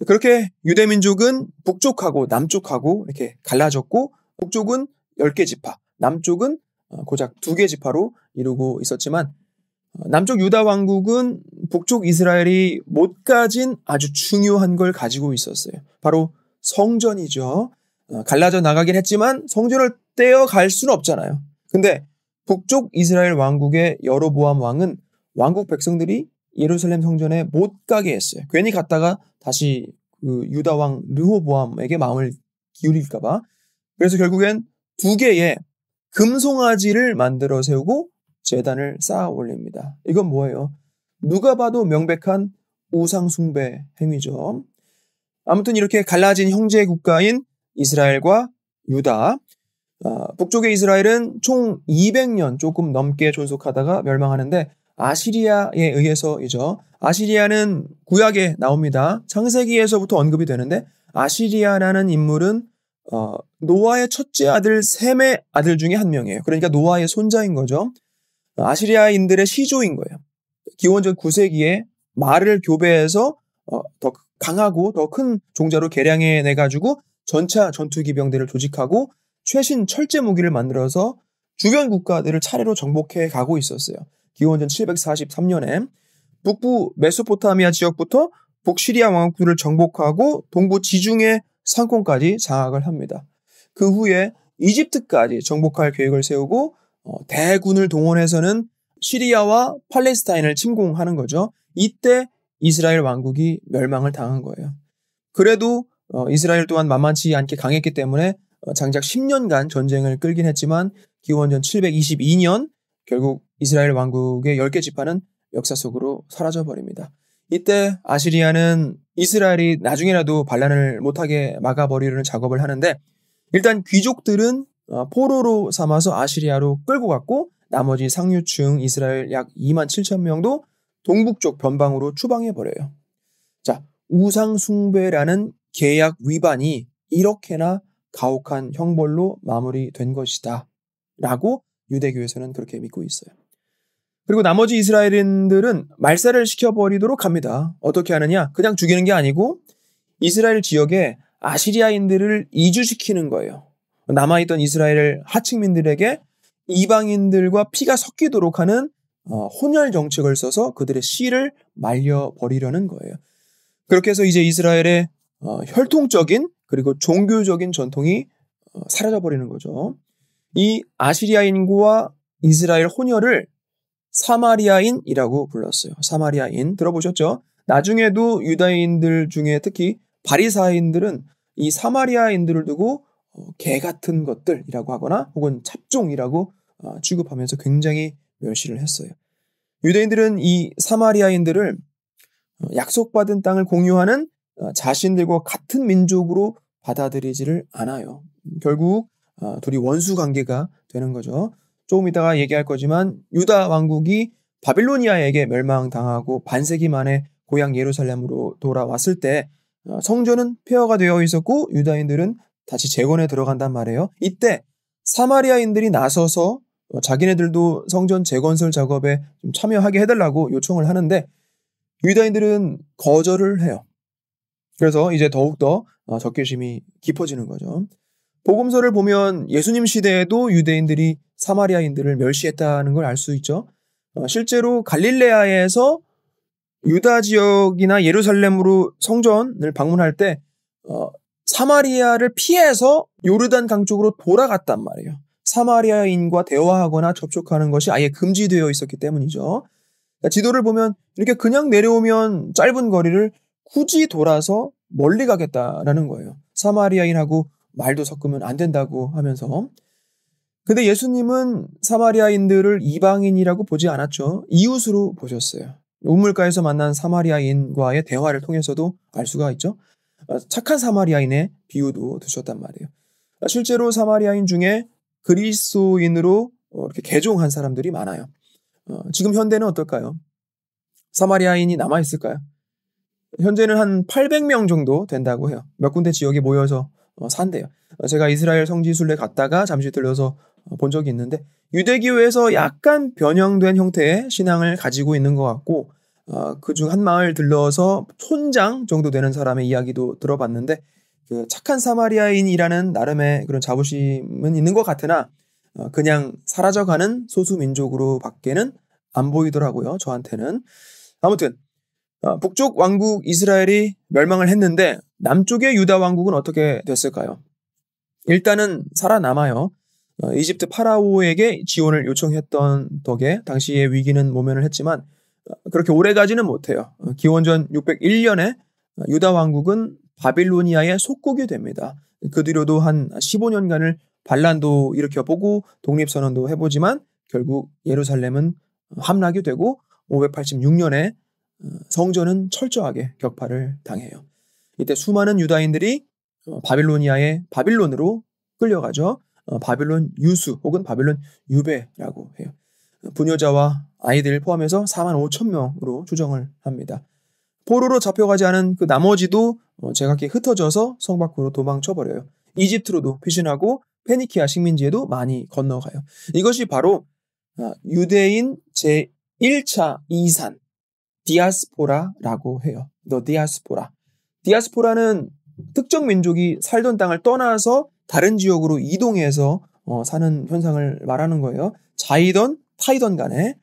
그렇게 유대민족은 북쪽하고 남쪽하고 이렇게 갈라졌고, 북쪽은 10개 지파, 남쪽은 고작 2개 지파로 이루고 있었지만, 남쪽 유다 왕국은 북쪽 이스라엘이 못 가진 아주 중요한 걸 가지고 있었어요. 바로 성전이죠. 갈라져 나가긴 했지만 성전을 떼어갈 수는 없잖아요. 근데 북쪽 이스라엘 왕국의 여로보암 왕은 왕국 백성들이 예루살렘 성전에 못 가게 했어요. 괜히 갔다가 다시 그 유다 왕 르호보암에게 마음을 기울일까봐. 그래서 결국엔 2개의 금송아지를 만들어 세우고 제단을 쌓아 올립니다. 이건 뭐예요? 누가 봐도 명백한 우상숭배 행위죠. 아무튼 이렇게 갈라진 형제 국가인 이스라엘과 유다, 북쪽의 이스라엘은 총 200년 조금 넘게 존속하다가 멸망하는데, 아시리아에 의해서이죠. 아시리아는 구약에 나옵니다. 창세기에서부터 언급이 되는데, 아시리아라는 인물은 노아의 첫째 아들 셈의 아들 중에 한 명이에요. 그러니까 노아의 손자인 거죠. 아시리아인들의 시조인 거예요. 기원전 9세기에 말을 교배해서 더 강하고 더 큰 종자로 개량해내가지고 전차 전투기병대를 조직하고 최신 철제 무기를 만들어서 주변 국가들을 차례로 정복해 가고 있었어요. 기원전 743년에 북부 메소포타미아 지역부터 북시리아 왕국들을 정복하고 동부 지중해 상권까지 장악을 합니다. 그 후에 이집트까지 정복할 계획을 세우고 대군을 동원해서는 시리아와 팔레스타인을 침공하는 거죠. 이때 이스라엘 왕국이 멸망을 당한 거예요. 그래도 이스라엘 또한 만만치 않게 강했기 때문에 장작 10년간 전쟁을 끌긴 했지만 기원전 722년 결국 이스라엘 왕국의 10개 지파는 역사 속으로 사라져버립니다. 이때 아시리아는 이스라엘이 나중에라도 반란을 못하게 막아버리려는 작업을 하는데, 일단 귀족들은 포로로 삼아서 아시리아로 끌고 갔고, 나머지 상류층 이스라엘 약 2만 7천 명도 동북쪽 변방으로 추방해버려요. 자, 우상숭배라는 계약 위반이 이렇게나 가혹한 형벌로 마무리된 것이다 라고 유대교에서는 그렇게 믿고 있어요. 그리고 나머지 이스라엘인들은 말살을 시켜버리도록 합니다. 어떻게 하느냐? 그냥 죽이는 게 아니고 이스라엘 지역에 아시리아인들을 이주시키는 거예요. 남아있던 이스라엘 하층민들에게 이방인들과 피가 섞이도록 하는 혼혈 정책을 써서 그들의 씨를 말려버리려는 거예요. 그렇게 해서 이제 이스라엘의 혈통적인 그리고 종교적인 전통이 사라져버리는 거죠. 이 아시리아인과 이스라엘 혼혈을 사마리아인이라고 불렀어요. 사마리아인 들어보셨죠? 나중에도 유다인들 중에 특히 바리사인들은 이 사마리아인들을 두고 개 같은 것들이라고 하거나 혹은 잡종이라고 취급하면서 굉장히 멸시를 했어요. 유대인들은 이 사마리아인들을 약속받은 땅을 공유하는 자신들과 같은 민족으로 받아들이지를 않아요. 결국 둘이 원수 관계가 되는 거죠. 조금 이따가 얘기할 거지만 유다 왕국이 바빌로니아에게 멸망당하고 반세기 만에 고향 예루살렘으로 돌아왔을 때 성전은 폐허가 되어 있었고 유다인들은 다시 재건에 들어간단 말이에요. 이때 사마리아인들이 나서서 자기네들도 성전 재건설 작업에 좀 참여하게 해달라고 요청을 하는데 유다인들은 거절을 해요. 그래서 이제 더욱더 적개심이 깊어지는 거죠. 복음서를 보면 예수님 시대에도 유대인들이 사마리아인들을 멸시했다는 걸 알 수 있죠. 실제로 갈릴레아에서 유다 지역이나 예루살렘으로 성전을 방문할 때 사마리아를 피해서 요르단 강 쪽으로 돌아갔단 말이에요. 사마리아인과 대화하거나 접촉하는 것이 아예 금지되어 있었기 때문이죠. 지도를 보면 이렇게 그냥 내려오면 짧은 거리를 굳이 돌아서 멀리 가겠다라는 거예요. 사마리아인하고 말도 섞으면 안 된다고 하면서. 근데 예수님은 사마리아인들을 이방인이라고 보지 않았죠. 이웃으로 보셨어요. 우물가에서 만난 사마리아인과의 대화를 통해서도 알 수가 있죠. 착한 사마리아인의 비유도 두셨단 말이에요. 실제로 사마리아인 중에 그리스도인으로 이렇게 개종한 사람들이 많아요. 지금 현대는 어떨까요? 사마리아인이 남아있을까요? 현재는 한 800명 정도 된다고 해요. 몇 군데 지역에 모여서 산대요. 제가 이스라엘 성지순례 갔다가 잠시 들려서 본 적이 있는데 유대교에서 약간 변형된 형태의 신앙을 가지고 있는 것 같고 그중 한 마을 들러서 촌장 정도 되는 사람의 이야기도 들어봤는데 그 착한 사마리아인이라는 나름의 그런 자부심은 있는 것 같으나 그냥 사라져가는 소수 민족으로 밖에는 안 보이더라고요. 저한테는. 아무튼 북쪽 왕국 이스라엘이 멸망을 했는데 남쪽의 유다 왕국은 어떻게 됐을까요? 일단은 살아남아요. 이집트 파라오에게 지원을 요청했던 덕에 당시의 위기는 모면을 했지만 그렇게 오래 가지는 못해요. 기원전 601년에 유다 왕국은 바빌로니아의 속국이 됩니다. 그 뒤로도 한 15년간을 반란도 일으켜보고 독립선언도 해보지만 결국 예루살렘은 함락이 되고 586년에 성전은 철저하게 격파를 당해요. 이때 수많은 유다인들이 바빌론으로 끌려가죠. 바빌론 유수 혹은 바빌론 유배라고 해요. 부녀자와 아이들 포함해서 4만 5천 명으로 추정을 합니다. 포로로 잡혀가지 않은 그 나머지도 제각기 흩어져서 성 밖으로 도망쳐버려요. 이집트로도 피신하고 페니키아 식민지에도 많이 건너가요. 이것이 바로 유대인 제1차 이산 디아스포라라고 해요. 디아스포라는 특정 민족이 살던 땅을 떠나서 다른 지역으로 이동해서 사는 현상을 말하는 거예요. 자이던 타이던 간에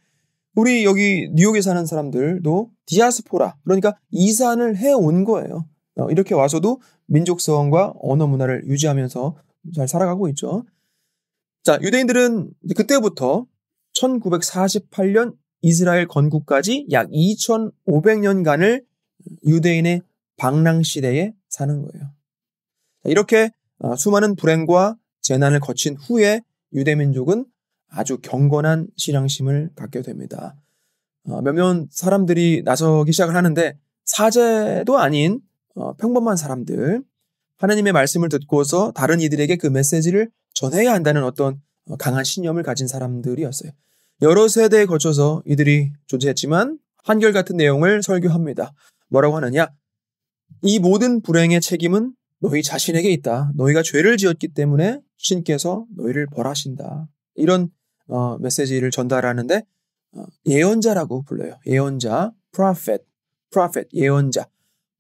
우리 여기 뉴욕에 사는 사람들도 디아스포라, 그러니까 이산을 해온 거예요. 이렇게 와서도 민족성과 언어 문화를 유지하면서 잘 살아가고 있죠. 자, 유대인들은 그때부터 1948년 이스라엘 건국까지 약 2500년간을 유대인의 방랑시대에 사는 거예요. 이렇게 수많은 불행과 재난을 거친 후에 유대민족은 아주 경건한 신앙심을 갖게 됩니다. 몇몇 사람들이 나서기 시작을 하는데 사제도 아닌 평범한 사람들, 하나님의 말씀을 듣고서 다른 이들에게 그 메시지를 전해야 한다는 어떤 강한 신념을 가진 사람들이었어요. 여러 세대에 거쳐서 이들이 존재했지만 한결같은 내용을 설교합니다. 뭐라고 하느냐? 이 모든 불행의 책임은 너희 자신에게 있다. 너희가 죄를 지었기 때문에 신께서 너희를 벌하신다. 이런 메시지를 전달하는데 예언자라고 불러요. 예언자, prophet, 예언자.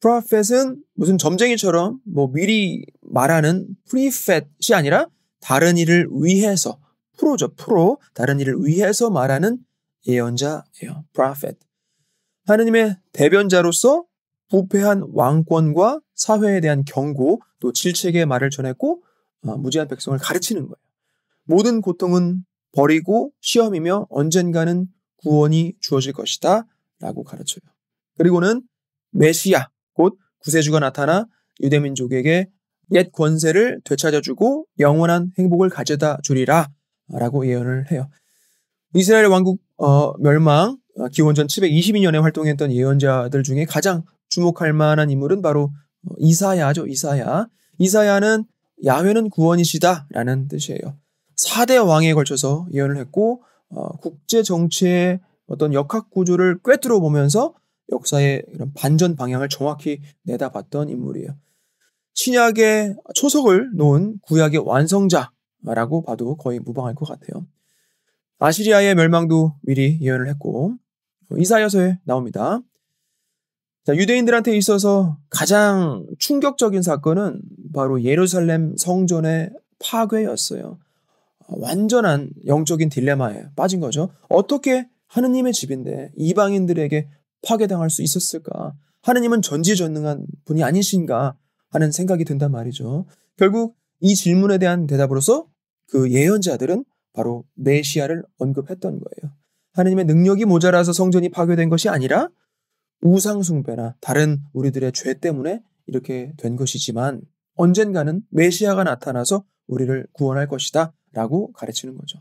prophet은 무슨 점쟁이처럼 미리 말하는 prefet이 아니라 다른 일을 위해서, 다른 일을 위해서 말하는 예언자예요. prophet. 하느님의 대변자로서 부패한 왕권과 사회에 대한 경고, 또 질책의 말을 전했고 무지한 백성을 가르치는 거예요. 모든 고통은 버리고 시험이며 언젠가는 구원이 주어질 것이다 라고 가르쳐요. 그리고는 메시아, 곧 구세주가 나타나 유대민족에게 옛 권세를 되찾아주고 영원한 행복을 가져다 주리라 라고 예언을 해요. 이스라엘 왕국 멸망, 기원전 722년에 활동했던 예언자들 중에 가장 주목할 만한 인물은 바로 이사야죠. 이사야는 야훼는 구원이시다 라는 뜻이에요. 4대 왕에 걸쳐서 예언을 했고 국제 정치의 어떤 역학 구조를 꿰뚫어 보면서 역사의 이런 반전 방향을 정확히 내다봤던 인물이에요. 신약의 초석을 놓은 구약의 완성자라고 봐도 거의 무방할 것 같아요. 아시리아의 멸망도 미리 예언을 했고 이사야서에 나옵니다. 자, 유대인들한테 있어서 가장 충격적인 사건은 바로 예루살렘 성전의 파괴였어요. 완전한 영적인 딜레마에 빠진 거죠. 어떻게 하느님의 집인데 이방인들에게 파괴당할 수 있었을까? 하느님은 전지전능한 분이 아니신가 하는 생각이 든단 말이죠. 결국 이 질문에 대한 대답으로서 그 예언자들은 바로 메시아를 언급했던 거예요. 하느님의 능력이 모자라서 성전이 파괴된 것이 아니라 우상 숭배나 다른 우리들의 죄 때문에 이렇게 된 것이지만 언젠가는 메시아가 나타나서 우리를 구원할 것이다 라고 가르치는 거죠.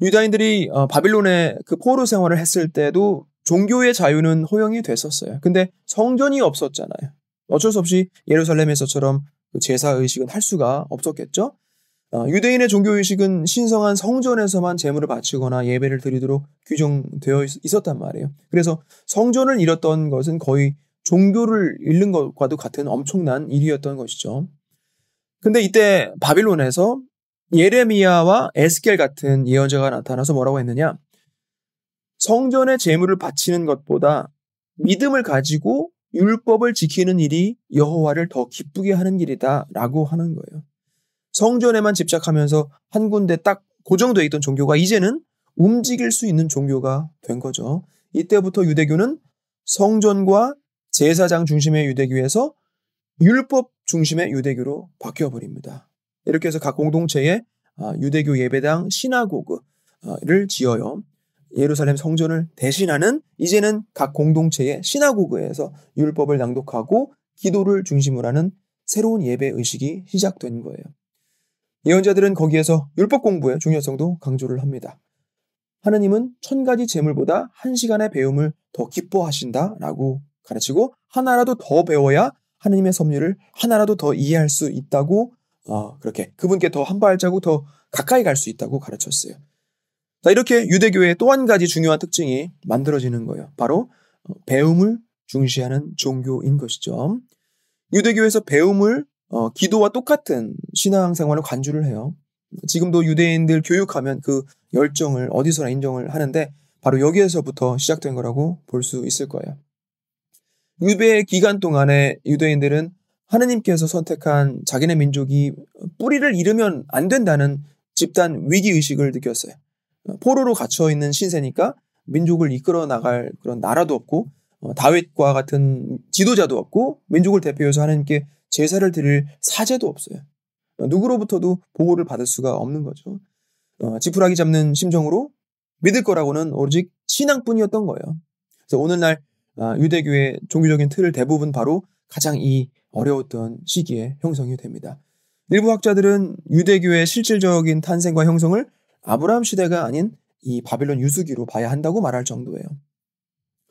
유다인들이 바빌론에 그 포로 생활을 했을 때도 종교의 자유는 허용이 됐었어요. 근데 성전이 없었잖아요. 어쩔 수 없이 예루살렘에서처럼 그 제사 의식은 할 수가 없었겠죠. 유대인의 종교의식은 신성한 성전에서만 제물을 바치거나 예배를 드리도록 규정되어 있었단 말이에요. 그래서 성전을 잃었던 것은 거의 종교를 잃는 것과도 같은 엄청난 일이었던 것이죠. 근데 이때 바빌론에서 예레미야와 에스겔 같은 예언자가 나타나서 뭐라고 했느냐? 성전에 제물을 바치는 것보다 믿음을 가지고 율법을 지키는 일이 여호와를 더 기쁘게 하는 일이다라고 하는 거예요. 성전에만 집착하면서 한 군데 딱 고정되어 있던 종교가 이제는 움직일 수 있는 종교가 된 거죠. 이때부터 유대교는 성전과 제사장 중심의 유대교에서 율법 중심의 유대교로 바뀌어버립니다. 이렇게 해서 각 공동체에 유대교 예배당 시나고그를 지어요. 예루살렘 성전을 대신하는 이제는 각 공동체의 시나고그에서 율법을 낭독하고 기도를 중심으로 하는 새로운 예배 의식이 시작된 거예요. 예언자들은 거기에서 율법 공부의 중요성도 강조를 합니다. 하느님은 1000가지 제물보다 1시간의 배움을 더 기뻐하신다라고 가르치고 하나라도 더 배워야 하느님의 섭리를 하나라도 더 이해할 수 있다고 그렇게 그분께 더 한 발자국 더 가까이 갈 수 있다고 가르쳤어요. 자, 이렇게 유대교의 또 한 가지 중요한 특징이 만들어지는 거예요. 바로 배움을 중시하는 종교인 것이죠. 유대교에서 배움을 기도와 똑같은 신앙생활을 관주를 해요. 지금도 유대인들 교육하면 그 열정을 어디서나 인정을 하는데 바로 여기에서부터 시작된 거라고 볼 수 있을 거예요. 유배 기간 동안에 유대인들은 하느님께서 선택한 자기네 민족이 뿌리를 잃으면 안 된다는 집단 위기의식을 느꼈어요. 포로로 갇혀있는 신세니까 민족을 이끌어 나갈 그런 나라도 없고 다윗과 같은 지도자도 없고 민족을 대표해서 하느님께 제사를 드릴 사제도 없어요. 누구로부터도 보호를 받을 수가 없는 거죠. 지푸라기 잡는 심정으로 믿을 거라고는 오직 신앙뿐이었던 거예요. 그래서 오늘날 유대교의 종교적인 틀을 대부분 바로 가장 이 어려웠던 시기에 형성이 됩니다. 일부 학자들은 유대교의 실질적인 탄생과 형성을 아브라함 시대가 아닌 이 바빌론 유수기로 봐야 한다고 말할 정도예요.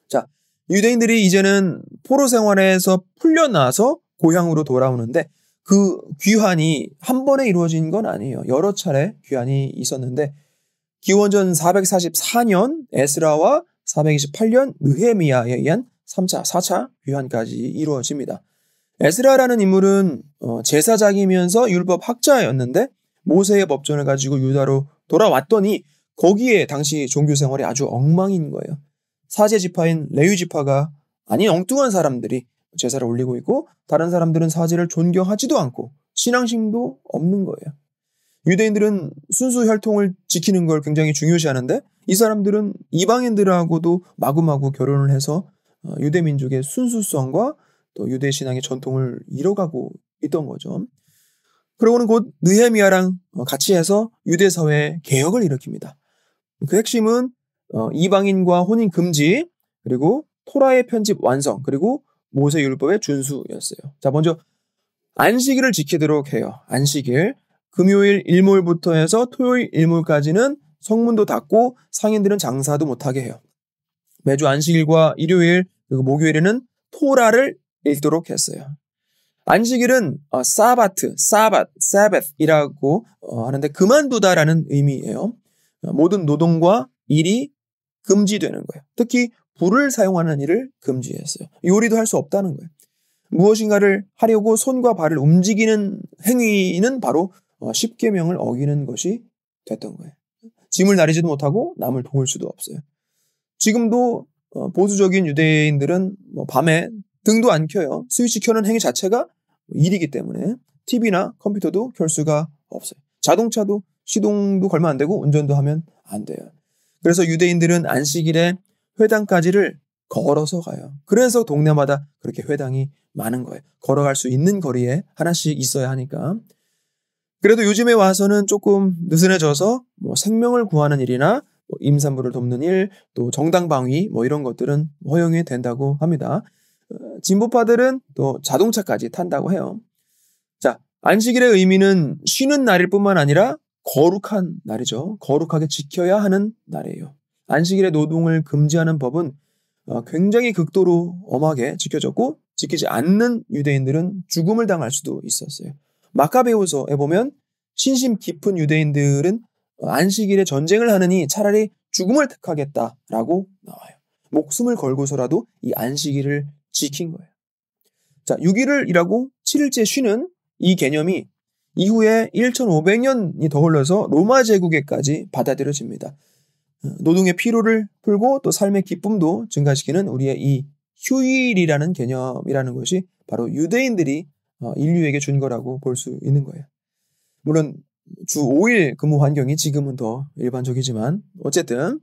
자, 유대인들이 이제는 포로 생활에서 풀려나서 고향으로 돌아오는데 그 귀환이 한 번에 이루어진 건 아니에요. 여러 차례 귀환이 있었는데 기원전 444년 에스라와 428년 느헤미야에 의한 3차, 4차 귀환까지 이루어집니다. 에스라라는 인물은 제사장이면서 율법 학자였는데 모세의 법전을 가지고 유다로 돌아왔더니 거기에 당시 종교 생활이 아주 엉망인 거예요. 사제 지파인 레위 지파가 아닌 엉뚱한 사람들이 제사를 올리고 있고 다른 사람들은 사제를 존경하지도 않고 신앙심도 없는 거예요. 유대인들은 순수 혈통을 지키는 걸 굉장히 중요시하는데 이 사람들은 이방인들하고도 마구마구 결혼을 해서 유대 민족의 순수성과 또 유대 신앙의 전통을 잃어가고 있던 거죠. 그러고는 곧 느헤미야랑 같이 해서 유대 사회의 개혁을 일으킵니다. 그 핵심은 이방인과 혼인 금지, 그리고 토라의 편집 완성, 그리고 모세 율법의 준수였어요. 자, 먼저 안식일을 지키도록 해요. 안식일. 금요일 일몰부터 해서 토요일 일몰까지는 성문도 닫고 상인들은 장사도 못하게 해요. 매주 안식일과 일요일 그리고 목요일에는 토라를 읽도록 했어요. 안식일은 사바트이라고 하는데 그만두다라는 의미예요. 모든 노동과 일이 금지되는 거예요. 특히 불을 사용하는 일을 금지했어요. 요리도 할 수 없다는 거예요. 무엇인가를 하려고 손과 발을 움직이는 행위는 바로 십계명을 어기는 것이 됐던 거예요. 짐을 나르지도 못하고 남을 도울 수도 없어요. 지금도 보수적인 유대인들은 밤에 등도 안 켜요. 스위치 켜는 행위 자체가 일이기 때문에 TV나 컴퓨터도 켤 수가 없어요. 자동차도 시동도 걸면 안 되고 운전도 하면 안 돼요. 그래서 유대인들은 안식일에 회당까지를 걸어서 가요. 그래서 동네마다 그렇게 회당이 많은 거예요. 걸어갈 수 있는 거리에 하나씩 있어야 하니까. 그래도 요즘에 와서는 조금 느슨해져서 생명을 구하는 일이나 임산부를 돕는 일, 또 정당방위 이런 것들은 허용이 된다고 합니다. 진보파들은 또 자동차까지 탄다고 해요. 자, 안식일의 의미는 쉬는 날일 뿐만 아니라 거룩한 날이죠. 거룩하게 지켜야 하는 날이에요. 안식일의 노동을 금지하는 법은 굉장히 극도로 엄하게 지켜졌고 지키지 않는 유대인들은 죽음을 당할 수도 있었어요. 마카베오서에 보면 신심 깊은 유대인들은 안식일에 전쟁을 하느니 차라리 죽음을 택하겠다라고 나와요. 목숨을 걸고서라도 이 안식일을 지킨 거예요. 자, 6일을 일하고 7일째 쉬는 이 개념이 이후에 1500년이 더 흘러서 로마 제국에까지 받아들여집니다. 노동의 피로를 풀고 또 삶의 기쁨도 증가시키는 우리의 이 휴일이라는 개념이라는 것이 바로 유대인들이 인류에게 준 거라고 볼 수 있는 거예요. 물론 주 5일 근무 환경이 지금은 더 일반적이지만 어쨌든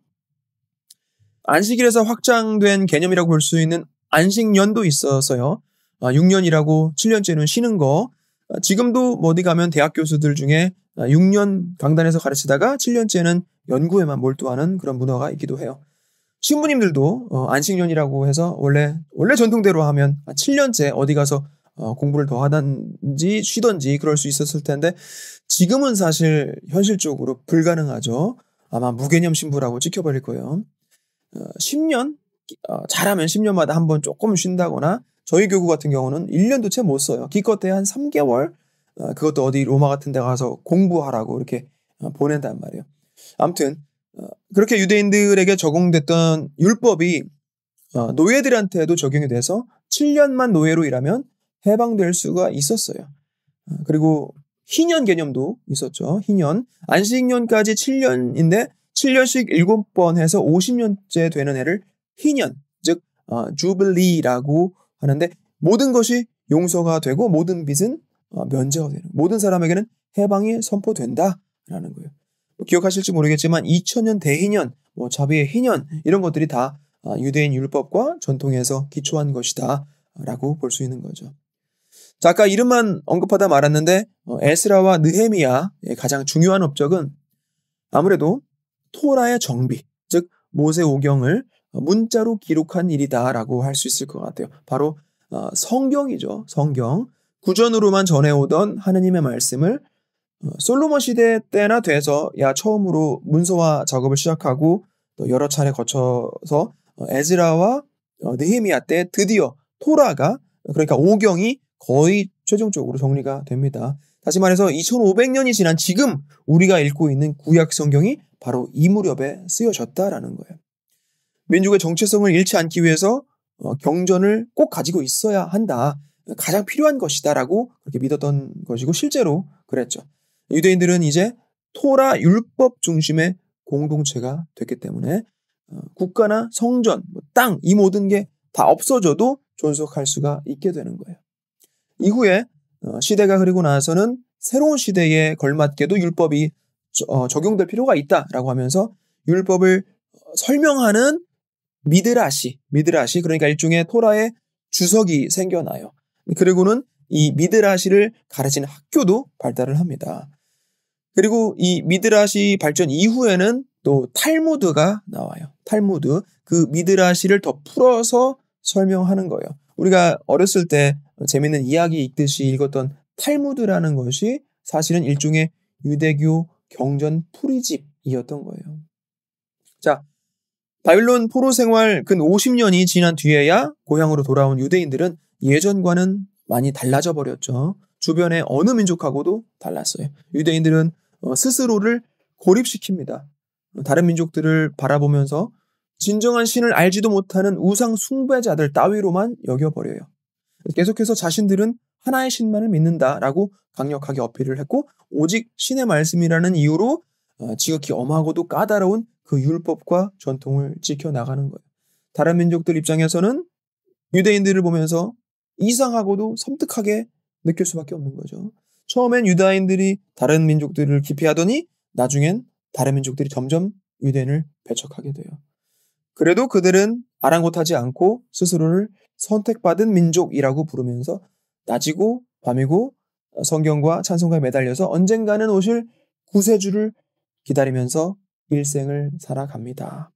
안식일에서 확장된 개념이라고 볼 수 있는 안식년도 있었어요. 6년이라고 7년째는 쉬는 거. 지금도 어디 가면 대학 교수들 중에 6년 강단에서 가르치다가 7년째는 연구에만 몰두하는 그런 문화가 있기도 해요. 신부님들도 안식년이라고 해서 원래 전통대로 하면 7년째 어디 가서 공부를 더 하든지 쉬든지 그럴 수 있었을 텐데 지금은 사실 현실적으로 불가능하죠. 아마 무개념 신부라고 찍혀버릴 거예요. 10년? 잘하면 10년마다 한 번 조금 쉰다거나 저희 교구 같은 경우는 1년도 채 못 써요. 기껏해야 한 3개월? 그것도 어디 로마 같은 데 가서 공부하라고 이렇게 보낸단 말이에요. 아무튼 그렇게 유대인들에게 적용됐던 율법이 노예들한테도 적용이 돼서 7년만 노예로 일하면 해방될 수가 있었어요. 그리고 희년 개념도 있었죠. 희년. 안식년까지 7년인데 7년씩 7번 해서 50년째 되는 해를 희년, 즉 주빌리라고 하는데 모든 것이 용서가 되고 모든 빚은 면제가 되는, 모든 사람에게는 해방이 선포된다라는 거예요. 기억하실지 모르겠지만 2000년 대희년, 자비의 희년 이런 것들이 다 유대인 율법과 전통에서 기초한 것이다 라고 볼 수 있는 거죠. 자, 아까 이름만 언급하다 말았는데 에스라와 느헤미야의 가장 중요한 업적은 아무래도 토라의 정비, 즉 모세오경을 문자로 기록한 일이다라고 할 수 있을 것 같아요. 바로 성경이죠. 성경. 구전으로만 전해오던 하느님의 말씀을 솔로몬 시대 때나 돼서 처음으로 문서화 작업을 시작하고 또 여러 차례 거쳐서 에즈라와 느헤미야 때 드디어 토라가, 그러니까 오경이 거의 최종적으로 정리가 됩니다. 다시 말해서 2500년이 지난 지금 우리가 읽고 있는 구약 성경이 바로 이 무렵에 쓰여졌다라는 거예요. 민족의 정체성을 잃지 않기 위해서 경전을 꼭 가지고 있어야 한다. 가장 필요한 것이다라고 그렇게 믿었던 것이고 실제로 그랬죠. 유대인들은 이제 토라 율법 중심의 공동체가 됐기 때문에 국가나 성전, 땅 이 모든 게 다 없어져도 존속할 수가 있게 되는 거예요. 이후에 시대가 흐르고 나서는 새로운 시대에 걸맞게도 율법이 적용될 필요가 있다라고 하면서 율법을 설명하는 미드라시 그러니까 일종의 토라의 주석이 생겨나요. 그리고는 이 미드라시를 가르치는 학교도 발달을 합니다. 그리고 이 미드라시 발전 이후에는 또 탈무드가 나와요. 탈무드. 그 미드라시를 더 풀어서 설명하는 거예요. 우리가 어렸을 때 재밌는 이야기 읽듯이 읽었던 탈무드라는 것이 사실은 일종의 유대교 경전 풀이집이었던 거예요. 자, 바빌론 포로 생활 근 50년이 지난 뒤에야 고향으로 돌아온 유대인들은 예전과는 많이 달라져 버렸죠. 주변의 어느 민족하고도 달랐어요. 유대인들은 스스로를 고립시킵니다. 다른 민족들을 바라보면서 진정한 신을 알지도 못하는 우상 숭배자들 따위로만 여겨버려요. 계속해서 자신들은 하나의 신만을 믿는다라고 강력하게 어필을 했고 오직 신의 말씀이라는 이유로 지극히 엄하고도 까다로운 그 율법과 전통을 지켜나가는 거예요. 다른 민족들 입장에서는 유대인들을 보면서 이상하고도 섬뜩하게 느낄 수밖에 없는 거죠. 처음엔 유다인들이 다른 민족들을 기피하더니 나중엔 다른 민족들이 점점 유대인을 배척하게 돼요. 그래도 그들은 아랑곳하지 않고 스스로를 선택받은 민족이라고 부르면서 낮이고 밤이고 성경과 찬송가에 매달려서 언젠가는 오실 구세주를 기다리면서 일생을 살아갑니다.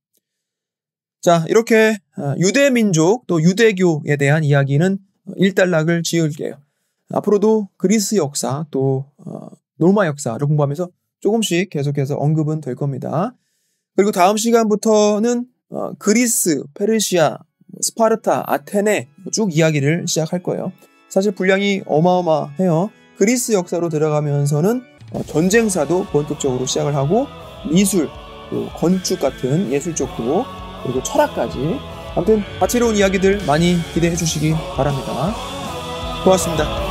자, 이렇게 유대 민족 또 유대교에 대한 이야기는 일단락을 지을게요. 앞으로도 그리스 역사 또 로마 역사를 공부하면서 조금씩 계속해서 언급은 될 겁니다. 그리고 다음 시간부터는 그리스, 페르시아, 스파르타, 아테네 쭉 이야기를 시작할 거예요. 사실 분량이 어마어마해요. 그리스 역사로 들어가면서는 전쟁사도 본격적으로 시작을 하고 미술, 또 건축 같은 예술 쪽도 그리고 철학까지 아무튼 다채로운 이야기들 많이 기대해 주시기 바랍니다. 고맙습니다.